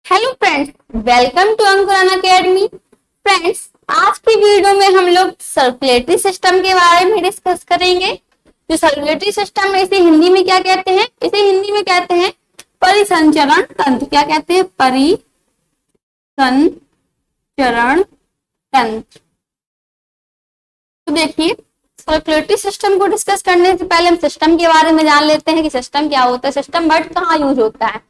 Hello friends, welcome to अंकुरन academy. Friends, आज की वीडियो में हम लोग सर्कुलेटरी सिस्टम के बारे में डिस्कस करेंगे। जो सर्कुलेटरी सिस्टम है इसे हिंदी में क्या कहते हैं? इसे हिंदी में कहते हैं परिसंचरण तंत्र। क्या कहते हैं? परिसंचरण तंत्र। तो देखिए, सर्कुलेटरी सिस्टम को डिस्कस करने से पहले हम सिस्टम के बारे में जान लेते हैं कि सिस्टम क्या होता है, सिस्टम वर्ड कहाँ यूज होता है।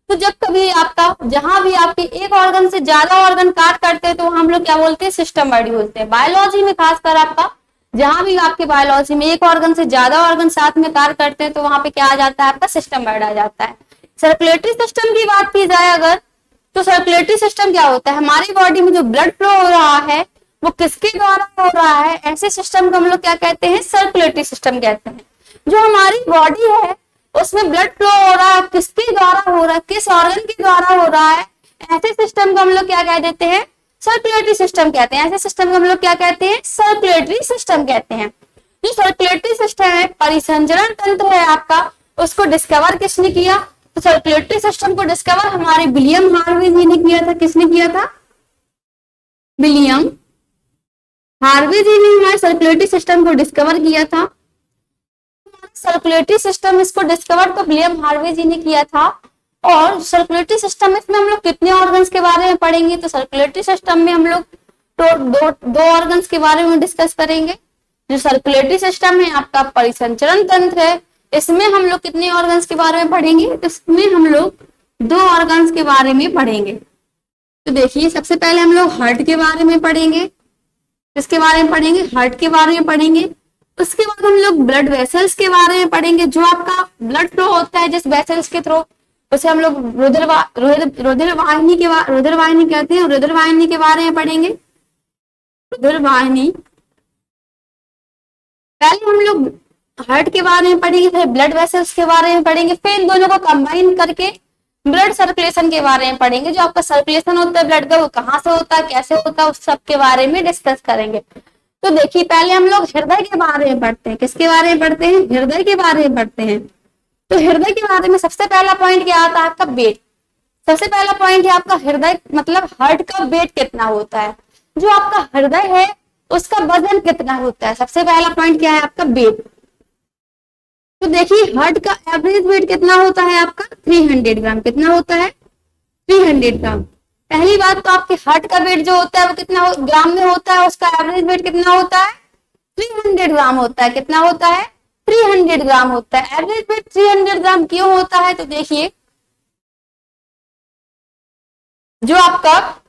तो जब कभी आपका जहां भी आपके एक ऑर्गन से ज्यादा ऑर्गन कार्य करते हैं तो हम लोग क्या बोलते हैं? सिस्टम वर्ड बोलते हैं। बायोलॉजी में खासकर आपका जहां भी आपके बायोलॉजी में एक ऑर्गन से ज्यादा ऑर्गन साथ में कार्य करते हैं तो वहां पे क्या आ जाता है? आपका सिस्टम वर्ड आ जाता है। सर्कुलेटरी सिस्टम की बात की जाए अगर, तो सर्कुलेटरी सिस्टम क्या होता है? हमारी बॉडी में जो ब्लड फ्लो हो रहा है वो किसके द्वारा हो रहा है? ऐसे सिस्टम को हम लोग क्या कहते हैं? सर्कुलेटरी सिस्टम कहते हैं। जो हमारी बॉडी है उसमें ब्लड फ्लो हो रहा है, किसके द्वारा हो रहा है? किस ऑर्गन के द्वारा हो रहा है? ऐसे सिस्टम को हम लोग क्या कह देते हैं? सर्कुलेटरी सिस्टम कहते हैं। ऐसे सिस्टम को हम लोग क्या कहते हैं? सर्कुलेटरी सिस्टम कहते हैं। जो सर्कुलेटरी सिस्टम है, परिसंचरण तंत्र है आपका, उसको डिस्कवर किसने किया? तो सर्कुलेटरी सिस्टम को डिस्कवर हमारे विलियम हार्वे जी ने किया था। किसने किया था? विलियम हार्वे जी ने हमारे सर्कुलेटरी सिस्टम को डिस्कवर किया था। सर्कुलेटरी सिस्टम इसको डिस्कवर तो विलियम हार्वे जी ने किया था। और सर्कुलेटरी सिस्टम इसमें हम लोग कितने ऑर्गन्स के बारे में पढ़ेंगे? तो सर्कुलेटरी सिस्टम में हम लोग दो ऑर्गन्स के बारे में डिस्कस करेंगे। जो सर्कुलेटरी सिस्टम है आपका परिसंचरण तंत्र है, इसमें हम लोग कितने ऑर्गन्स के बारे में पढ़ेंगे? इसमें हम लोग दो ऑर्गन्स के बारे में पढ़ेंगे। तो देखिए, सबसे पहले हम लोग हार्ट के बारे में पढ़ेंगे। किसके बारे में पढ़ेंगे? हार्ट के बारे में पढ़ेंगे। उसके बाद हम लोग ब्लड वेसल्स के बारे में पढ़ेंगे। जो आपका ब्लड फ्लो होता है जिस वेसल्स के थ्रू, उसे हम लोग रुधिर वाहिनी कहते हैं। रुधिर वाहिनी के बारे में पढ़ेंगे। रुधिर वाहिनी पहले हम लोग हार्ट के बारे में पढ़ेंगे, फिर ब्लड वेसल्स के बारे में पढ़ेंगे, फिर इन दोनों को कंबाइन करके ब्लड सर्कुलेशन के बारे में पढ़ेंगे। जो आपका सर्कुलेशन होता है ब्लड का, वो कहाँ से होता है, कैसे होता है, उस सब के बारे में डिस्कस करेंगे। तो देखिए, पहले हम लोग हृदय के बारे में पढ़ते हैं। किसके बारे में पढ़ते हैं? हृदय के बारे में पढ़ते हैं। तो हृदय के बारे में सबसे पहला पॉइंट क्या आता है? आपका वेट। सबसे पहला पॉइंट है आपका हृदय, मतलब हार्ट का वेट कितना होता है। जो आपका हृदय है उसका वजन कितना होता है? सबसे पहला पॉइंट क्या है? आपका वेट। तो देखिए, हार्ट का एवरेज वेट कितना होता है? आपका 300 ग्राम। कितना होता है? 300 ग्राम। पहली बात तो आपके हार्ट का वेट जो होता है वो कितना ग्राम में होता है? उसका एवरेज वेट कितना होता है? 300 ग्राम होता है। कितना होता है? 300 ग्राम होता है। एवरेज वेट 300 ग्राम क्यों होता है? तो देखिए, जो आपका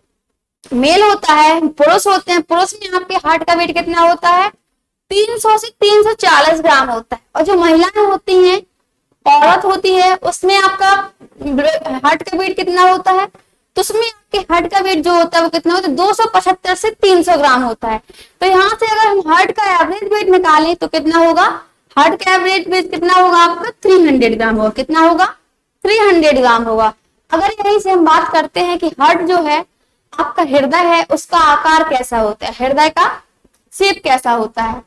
मेल होता है, पुरुष होते हैं, पुरुष में आपके हार्ट का वेट कितना होता है? 300 से 340 ग्राम होता है। और जो महिलाएं होती हैं, औरत होती है, उसमें आपका हार्ट का वेट कितना होता है? तो उसमें आपके हार्ट का वेट जो होता है वो कितना होता है? 275 से 300 ग्राम होता है। तो यहाँ से अगर हम हार्ट का एवरेज वेट निकालें तो कितना होगा? हार्ट का एवरेज वेट कितना होगा? आपका 300 ग्राम होगा। कितना होगा? 300 ग्राम होगा। अगर यहीं से हम बात करते हैं कि हार्ट जो है आपका हृदय है, उसका आकार कैसा होता है? हृदय का शेप कैसा होता है?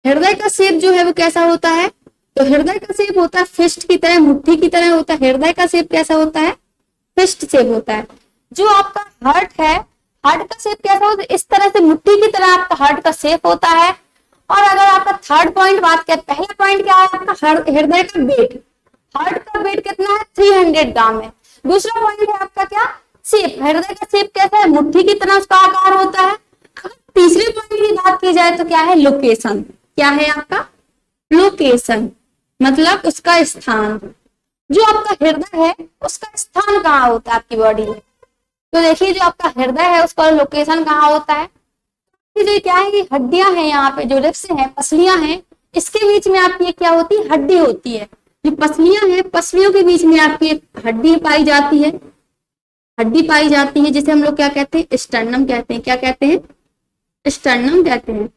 हृदय का शेप जो है वो कैसा होता है? तो हृदय का शेप होता है फिस्ट की तरह, मुट्ठी की तरह होता है। हृदय का शेप कैसा होता है? फिस्ट शेप होता है। जो आपका हार्ट है, हार्ट का शेप कैसा होता है? इस तरह से मुट्ठी की तरह आपका हार्ट का शेप होता है। और अगर आपका थर्ड पॉइंट बात करें, पहला पॉइंट क्या है? आपका हृदय का वेट। हार्ट का वेट कितना है? 300 ग्राम है। दूसरा पॉइंट है आपका क्या? शेप। हृदय का शेप कैसा है? मुट्ठी की तरह उसका आकार होता है। तीसरे पॉइंट की बात की जाए तो क्या है? लोकेशन। क्या है आपका? लोकेशन, मतलब उसका स्थान। जो आपका हृदय है उसका स्थान कहाँ होता है आपकी बॉडी में? तो देखिए, जो आपका हृदय है उसका लोकेशन कहाँ होता है? जो क्या है, ये हड्डियां हैं, यहाँ पे जो रिब्स हैं, पसलियां हैं, इसके बीच में आपकी क्या होती है? हड्डी होती है। जो पसलियां हैं, पसलियों के बीच में आपकी एक हड्डी पाई जाती है। हड्डी पाई जाती है जिसे हम लोग क्या कहते हैं? स्टर्नम कहते हैं। क्या कहते हैं? स्टर्नम कहते हैं।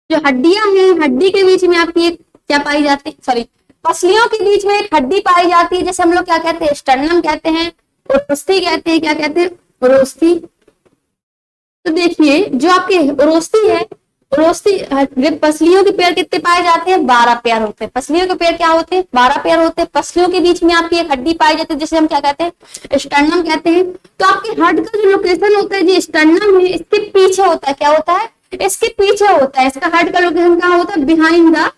जो हड्डियां हैं, हड्डी के बीच में आपकी एक क्या पाई जाती है? सॉरी, पसलियों के बीच में एक हड्डी पाई जाती है जिसे हम लोग क्या कहते हैं? स्टर्नम कहते हैं, उरोस्थी कहते हैं। क्या कहते हैं? उरोस्थी। तो देखिए, जो आपकी उरोस्थी है उरोस्थी पसलियों के पेड़ कितने पाए जाते हैं? 12 पेयर होते हैं। पसलियों के पेड़ क्या होते हैं? 12 पेयर होते हैं। पसलियों के बीच में आपकी एक हड्डी पाई जाती है जिसे हम क्या कहते हैं? स्टर्नम कहते हैं। तो आपकी हार्ट का जो लोकेशन होता है, जो स्टर्नम है, इसके पीछे होता है। क्या होता है? इसके पीछे होता है। इसका हार्ट का लोकेशन कहाँ होता है? Behind the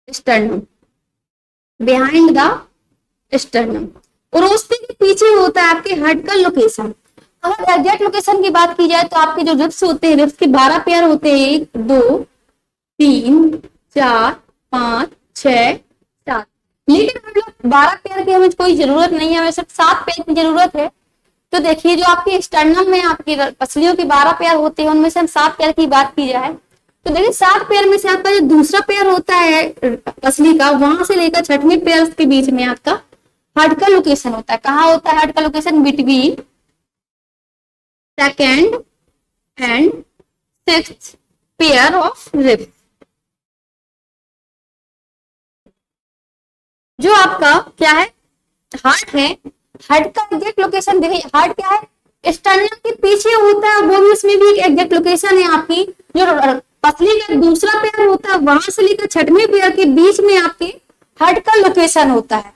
sternum, behind the sternum. उरोस्थी के पीछे होता है आपके हार्ट का लोकेशन। अगर एग्जैक्ट लोकेशन की बात की जाए तो आपके जो रिब्स होते हैं, रिब्स के 12 पेयर होते हैं। 1 2 3 4 5 6 7। लेकिन हम लोग 12 पेयर की हमें कोई जरूरत नहीं है, हमें सिर्फ 7 पेयर की जरूरत है। तो देखिए जो आपके स्टर्नम में आपकी पसलियों के 12 पेयर होते हैं, उनमें से हम 7 पेयर की बात की जाए तो देखिए 7 पेयर में से आपका जो दूसरा पेयर होता है पसली का, वहां से लेकर छठवें पेयर के बीच में आपका हार्ट का लोकेशन होता है। कहाँ होता है हार्ट का location? Between second and sixth pair of ribs. जो आपका क्या है? हार्ट है। हार्ट का एग्जैक्ट लोकेशन देखिए, हार्ट क्या है? स्टर्नम के पीछे होता है, वो भी उसमें भी एक एग्जैक्ट लोकेशन है आपकी। जो पसली का दूसरा पेयर होता है, वहां से लेकर छठवें पेयर के बीच में आपके हार्ट का लोकेशन होता है।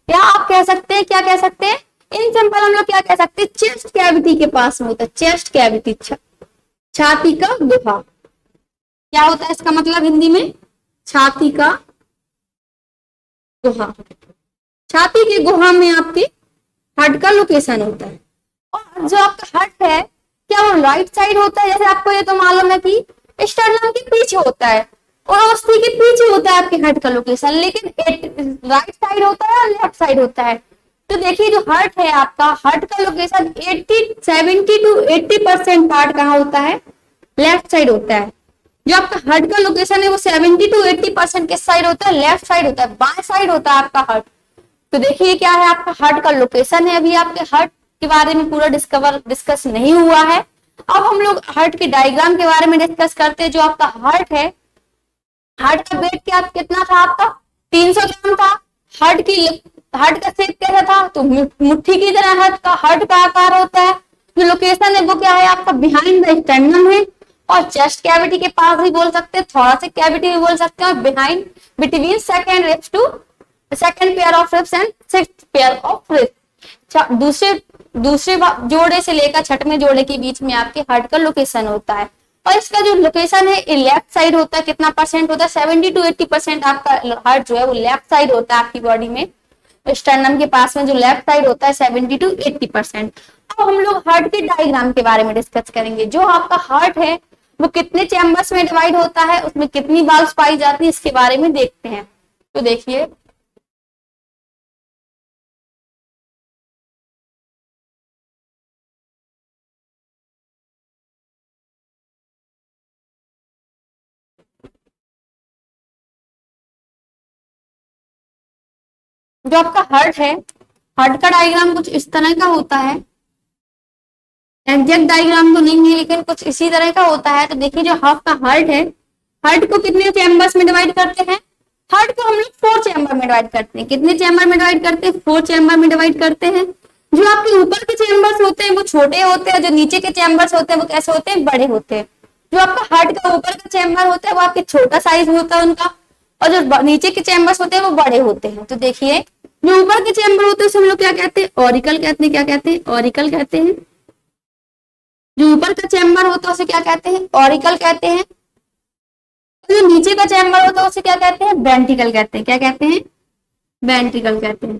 या आप कह सकते हैं, क्या कह सकते हैं? इन सिंपल हम लोग क्या कह सकते हैं? चेस्ट कैविटी के पास में होता है। चेस्ट कैविटी, छाती का गुहा। क्या होता है इसका मतलब हिंदी में? छाती का गुहा। छाती के गुहा में आपके हार्ट का लोकेशन होता है। और जो आपका हार्ट है, क्या वो राइट साइड होता है? जैसे आपको ये तो मालूम है कि स्टर्नम के पीछे होता है और अस्थि के पीछे होता है आपके हार्ट का लोकेशन, लेकिन राइट साइड होता है और लेफ्ट साइड होता है। तो देखिए जो हार्ट है आपका, हार्ट का लोकेशन 70 to 80% पार्ट कहाँ होता है? लेफ्ट साइड होता है। जो आपका हार्ट का लोकेशन है वो 70 to 80% किस साइड होता है? लेफ्ट साइड होता है, बाएं साइड होता है आपका हार्ट। तो देखिए क्या है आपका हार्ट का लोकेशन है। अभी आपके हार्ट के बारे में पूरा डिस्कस नहीं हुआ है। अब हम लोग हार्ट के डायग्राम के बारे में डिस्कस करते हैं। जो आपका हार्ट है, हार्ट का वेट क्या कितना था आपका? 300 ग्राम था। हार्ट का शेप कैसा था? तो मुट्ठी की तरह हार्ट का आकार होता है। जो लोकेशन है वो क्या है आपका? बिहाइंड द स्टर्नम है। और चेस्ट कैविटी के पास भी बोल सकते हैं, थोरेसिक कैविटी भी बोल सकते हैं, और behind between second ribs to second pair of ribs and sixth pair of ribs. दूसरे जोड़े से लेकर छठवें जोड़े के बीच में आपके हार्ट का लोकेशन होता है। और इसका जो लोकेशन है लेफ्ट साइड होता है। कितना परसेंट होता है? 70 to 80% आपका हार्ट जो है वो लेफ्ट साइड होता है आपकी बॉडी में। स्टर्नम के पास में जो लेफ्ट साइड होता है 70 to 80%। अब हम लोग हार्ट के डायग्राम के बारे में डिस्कस करेंगे। जो आपका हार्ट है वो कितने चैम्बर्स में डिवाइड होता है, उसमें कितनी वाल्व्स पाई जाती है, इसके बारे में देखते हैं। तो देखिए जो आपका हार्ट है, हार्ट का डायग्राम कुछ इस तरह का होता है। एग्जैक्ट डायग्राम तो नहीं है लेकिन कुछ इसी तरह का होता है। तो देखिए जो आपका हार्ट है, हार्ट को कितने चैम्बर्स में डिवाइड करते हैं? हार्ट को हम लोग 4 चैम्बर में डिवाइड करते हैं। कितने चैम्बर में डिवाइड करते हैं? 4 चैम्बर में डिवाइड करते हैं। जो आपके ऊपर के चैम्बर्स होते हैं वो छोटे होते हैं, जो नीचे के चैम्बर्स होते हैं वो कैसे होते हैं? बड़े होते हैं। जो आपका हार्ट का ऊपर का चैम्बर होता है वो आपके छोटा साइज होता है उनका, और जो नीचे के चैम्बर्स होते हैं वो बड़े होते हैं। तो देखिए जो ऊपर के चैम्बर होते हैं उसे हम लोग क्या कहते हैं? ऑरिकल कहते हैं। क्या कहते हैं? ऑरिकल कहते हैं। जो ऊपर का चैम्बर होता है उसे क्या कहते हैं? ऑरिकल कहते हैं। जो नीचे का चैम्बर होता है उसे क्या कहते हैं? वेंट्रिकल कहते हैं। क्या कहते हैं? वेंट्रिकल कहते हैं।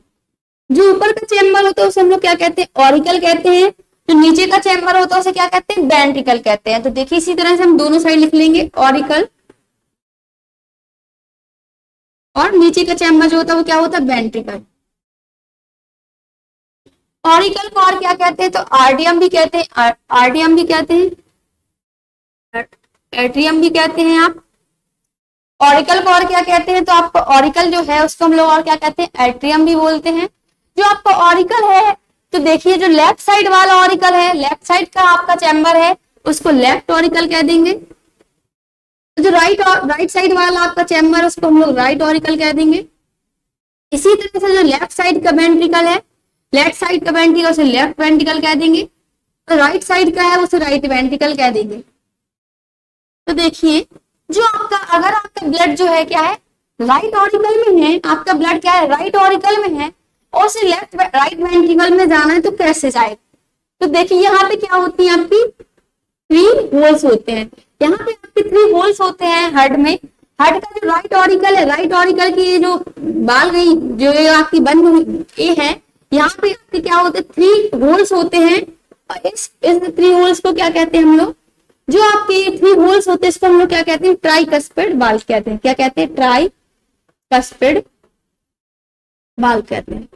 जो ऊपर का चैम्बर होता है उसे हम लोग क्या कहते हैं? ऑरिकल कहते हैं। जो नीचे का चैम्बर होता है उसे क्या कहते हैं? वेंट्रिकल कहते हैं। तो देखिए इसी तरह से हम दोनों साइड लिख लेंगे, ऑरिकल, और नीचे का चैम्बर जो होता है वो क्या होता है? वेंट्रिकल। ऑरिकल को और क्या कहते हैं? तो आर्डियम भी कहते हैं, आर्डियम भी कहते हैं, एट्रियम भी कहते हैं आप। ऑरिकल को और क्या कहते हैं? तो आपको ऑरिकल जो है उसको हम लोग और क्या कहते हैं? एट्रियम भी बोलते हैं। जो आपका ऑरिकल है, तो देखिए जो लेफ्ट साइड वाला ऑरिकल है, लेफ्ट साइड का आपका चैम्बर है, उसको लेफ्ट ऑरिकल कह देंगे। जो राइट साइड वाला आपका चैम्बर है उसको हम लोग राइट ऑरिकल कह देंगे। इसी तरह से जो लेफ्ट साइड का वेंट्रिकल है, लेफ्ट साइड का वेंट्रिकल उसे लेफ्ट वेंट्रिकल कह देंगे, तो राइट साइड का है उसे राइट वेंट्रिकल कह देंगे। तो देखिए, जो आपका अगर आपका ब्लड जो है क्या है, राइट ऑरिकल में है, आपका ब्लड क्या है, राइट ऑरिकल में है, और उसे लेफ्ट राइट वेंट्रिकल में जाना है तो कैसे जाएगा? तो देखिए यहाँ पे क्या होती है, आपकी 3 होल्स होते हैं। यहाँ पे आपके 3 होल्स होते हैं हार्ट में। हार्ट का जो राइट ऑरिकल है, राइट ऑरिकल की ये जो बाल गई, जो ये आपकी बंद हुई ये है, यहाँ पे आपके क्या होते हैं, 3 होल्स होते हैं। और इस 3 होल्स को क्या कहते हैं हम लोग, जो आपके 3 होल्स होते हैं इसको हम लोग क्या कहते हैं, ट्राइकस्पिड वाल्व कहते हैं। क्या कहते हैं? ट्राइकस्पिड वाल्व कहते हैं।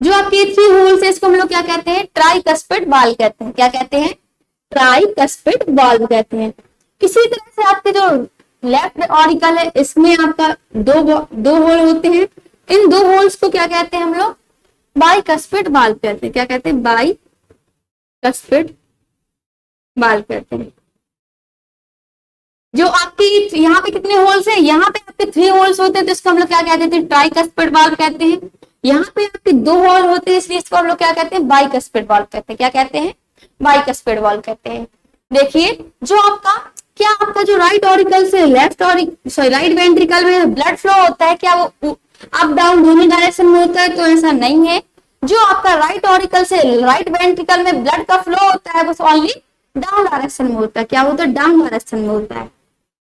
जो आपके 3 होल्स है इसको हम लोग क्या कहते हैं, ट्राइकस्पिड वाल्व कहते हैं। क्या कहते हैं? ट्राइकस्पिड वाल्व कहते हैं। इसी तरह से आपके जो लेफ्ट ऑरिकल है इसमें आपका दो होल होते हैं। इन 2 होल्स को क्या कहते हैं हम लोग, बाइकस्पिड वाल्व कहते हैं। क्या कहते हैं? बाइकस्पिड वाल्व कहते हैं। जो आपकी यहाँ पे कितने होल्स है, यहाँ पे आपके 3 होल्स होते हैं तो इसको हम लोग क्या कहते हैं, ट्राइकस्पिड वाल्व कहते हैं। यहाँ पे आपके 2 होल होते हैं इसलिए इसको हम लोग क्या कहते हैं, बाइकस्पिड वाल्व कहते हैं। क्या कहते हैं? बाइकस्पिड वाल्व कहते हैं। देखिए, जो आपका क्या आपका जो राइट ऑरिकल से राइट वेंट्रिकल में ब्लड फ्लो होता है, क्या वो अप डाउन दोनों डायरेक्शन में होता है? तो ऐसा नहीं है। जो आपका राइट ऑरिकल से राइट वेंट्रिकल में ब्लड का फ्लो होता है वो ओनली डाउन डायरेक्शन में होता है। क्या होता है? डाउन डायरेक्शन में होता है।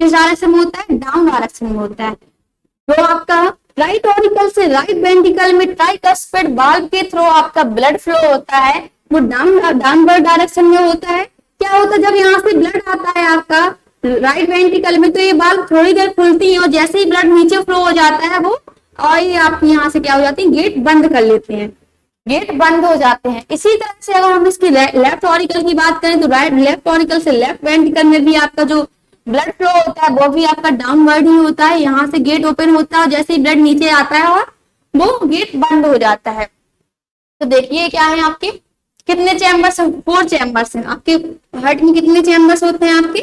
किस डायरेक्शन में होता है? डाउन डायरेक्शन में होता है। तो आपका राइट ऑरिकल से राइट वेंट्रिकल में ट्राइकस्पिड वाल्व के थ्रू आपका ब्लड फ्लो होता है, वो डाउनवर्ड डायरेक्शन में होता है। क्या होता है, जब यहाँ से ब्लड आता है आपका राइट वेंट्रिकल में तो ये वाल्व थोड़ी देर खुलती है और जैसे ही ब्लड नीचे फ्लो हो जाता है वो, और ये आपकी यहाँ से क्या हो जाती है, गेट बंद कर लेते हैं, गेट बंद हो जाते हैं। इसी तरह से अगर हम इसकी लेफ्ट ऑरिकल की बात करें तो लेफ्ट ऑरिकल से लेफ्ट वेंट्रिकल में भी आपका जो ब्लड फ्लो होता है वो भी आपका डाउनवर्ड ही होता है। यहाँ से गेट ओपन होता है, जैसे ही ब्लड नीचे आता है और वो गेट बंद हो जाता है। तो देखिए क्या है, आपके कितने चैम्बर्स? 4 चैम्बर्स हैं। आपके हार्ट में कितने चैम्बर्स होते हैं? आपके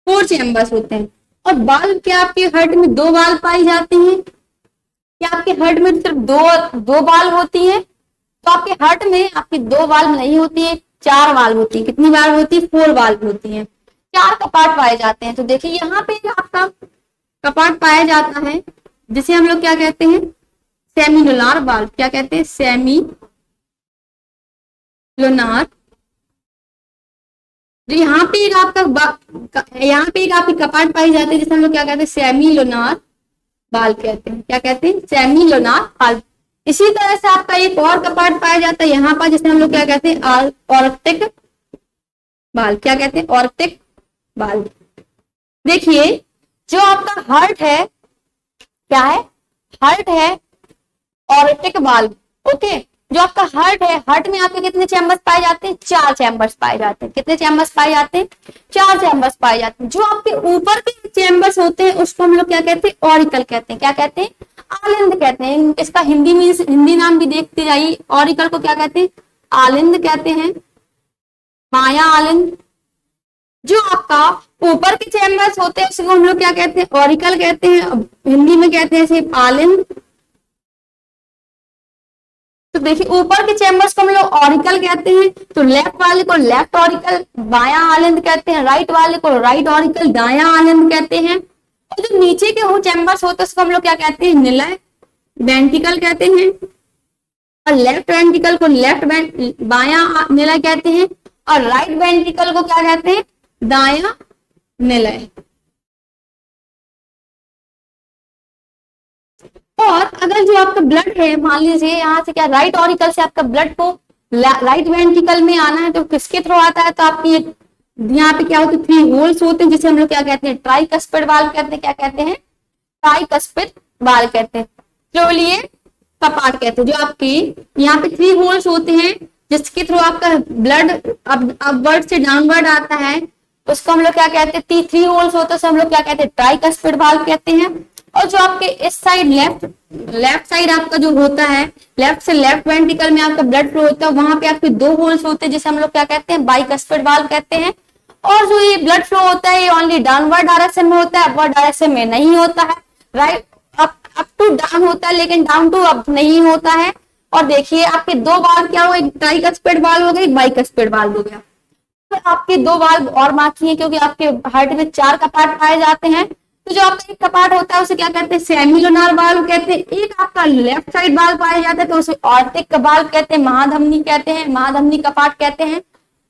4 चैम्बर्स होते हैं। और वाल्व क्या आपके हार्ट में 2 वाल्व पाई जाती हैं? क्या आपके हार्ट में सिर्फ दो वाल्व होती है? तो आपके हार्ट में आपकी 2 वाल्व नहीं होती है, 4 वाल्व होती है। कितनी वाल्व होती है? 4 वाल्व होती है। 4 कपाट पाए जाते हैं। तो देखिए यहाँ पे आपका कपाट पाया जाता है जिसे हम लोग क्या कहते हैं, सेमिलुनार वाल्व। क्या कहते हैं? सेमिलुनार। जो यहाँ पे एक आपकी कपाट पाई जाती है जिसे हम लोग क्या कहते हैं, सेमिलुनार वाल्व कहते हैं। क्या कहते हैं? Semilunar valve. इसी तरह से आपका एक और कपाट पाया जाता है यहाँ पर जिसे हम लोग क्या कहते हैं, ऑर्टिक वाल्व। क्या कहते हैं? Aortic valve. देखिए, जो आपका हार्ट है क्या है, हार्ट है ऑर्टिक वाल्व। ओके, जो आपका हार्ट है, हार्ट में आपके कितने चैम्बर्स पाए जाते हैं? 4 चैम्बर्स पाए जाते हैं। कितने चैम्बर्स पाए जाते हैं? 4 चैम्बर्स पाए जाते हैं। जो आपके ऊपर के चैम्बर्स होते हैं उसको हम लोग क्या कहते हैं, ऑरिकल कहते हैं। क्या कहते हैं? आलिंद कहते हैं। इसका हिंदी नाम भी देखते जाइए। ऑरिकल को क्या कहते हैं? आलिंद कहते हैं, माया आलिंद। जो आपका ऊपर के चैम्बर्स होते हैं उसको हम लोग क्या कहते हैं, ऑरिकल कहते हैं। हिंदी में कहते हैं सिर्फ आलिंद। तो देखिए, ऊपर के चैम्बर्स को हम लोग ऑरिकल कहते हैं। तो लेफ्ट वाले को लेफ्ट ऑरिकल बायां आलिंद कहते हैं, राइट वाले को राइट ऑरिकल दायां आलिंद कहते हैं। और जो नीचे के वो चैम्बर्स होते हैं उसको हम लोग क्या कहते हैं, निलय वेंट्रिकल कहते हैं। और लेफ्ट वेंट्रिकल को बायां निलय कहते हैं और राइट वेंट्रिकल को क्या कहते हैं, दायां निलय। और अगर जो आपका ब्लड है, मान लीजिए यहाँ से क्या राइट ऑरिकल से आपका ब्लड को राइट वेंट्रिकल में आना है तो किसके थ्रू आता है, तो आपकी यहाँ पे क्या होते हैं, 3 होल्स होते हैं जिसे हम लोग क्या कहते हैं, ट्राइकस्पिड वाल्व कहते हैं। क्या कहते हैं? ट्राइकस्पिड वाल्व कहते हैं। जो लिए कपाट कहते हैं। जो आपकी यहाँ पे 3 होल्स होते हैं जिसके थ्रू आपका ब्लड अपवर्ड से डाउनवर्ड आता है, उसको हम लोग क्या कहते हैं, 3 होल्स होते हैं, हम लोग क्या कहते हैं, ट्राइकस्पिड वाल्व कहते हैं। और जो आपके इस साइड लेफ्ट साइड आपका जो होता है, लेफ्ट से लेफ्ट वेंट्रिकल में आपका ब्लड फ्लो होता है, वहां पे आपके 2 होल्स होते हैं जिसे हम लोग क्या कहते हैं, बाइकस्पिड वाल्व कहते हैं। और जो ये ब्लड फ्लो होता है ये ओनली डाउनवर्ड डायरेक्शन में होता है, अपवर्ड डायरेक्शन में नहीं होता है। राइट अप टू डाउन होता है लेकिन डाउन टू अप नहीं होता है। और देखिए आपके 2 वाल्व क्या हो, एक ट्राइकस्पिड वाल्व हो गया, एक बाइकस्पिड वाल्व हो गया। आपके 2 वाल्व और बाकी हैं, क्योंकि आपके हार्ट में 4 कपाट पाए जाते हैं। तो जो आपका एक कपाट होता है उसे क्या कहते हैं, सेमिलुनर वाल्व कहते हैं। एक आपका लेफ्ट साइड वाल्व पाया जाता है तो उसे ऑर्टिक वाल्व कहते हैं, महाधमनी कहते हैं, महाधमनी कपाट कहते हैं।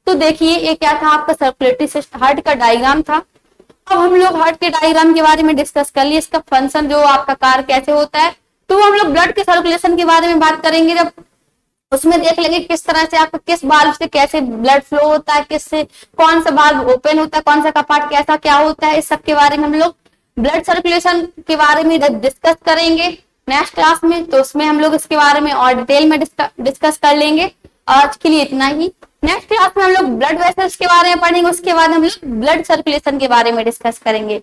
तो देखिए ये क्या था, आपका सर्कुलेटरी सिस्टम हार्ट का डायग्राम था। अब हम लोग हार्ट के डायग्राम के बारे में डिस्कस कर लिए, इसका फंक्शन जो आपका कार्य कैसे होता है। तो हम लोग ब्लड के सर्कुलेशन के बारे में बात करेंगे, जब उसमें देख लेंगे किस तरह से आपका किस वाल्व से कैसे ब्लड फ्लो होता है, किससे कौन सा वाल्व ओपन होता है, कौन सा कपाट कैसा क्या होता है, इस सब के बारे में हम लोग ब्लड सर्कुलेशन के बारे में डिस्कस करेंगे नेक्स्ट क्लास में। तो उसमें हम लोग इसके बारे में और डिटेल में डिस्कस कर लेंगे। आज के लिए इतना ही। नेक्स्ट क्लास में हम लोग ब्लड वेसल्स के बारे में पढ़ेंगे, उसके बाद हम लोग ब्लड सर्कुलेशन के बारे में डिस्कस करेंगे।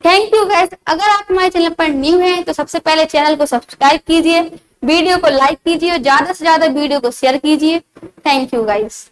Thank you guys. अगर आप हमारे चैनल पर न्यू हैं तो सबसे पहले चैनल को सब्सक्राइब कीजिए, वीडियो को लाइक कीजिए और ज्यादा से ज्यादा वीडियो को शेयर कीजिए। Thank you guys.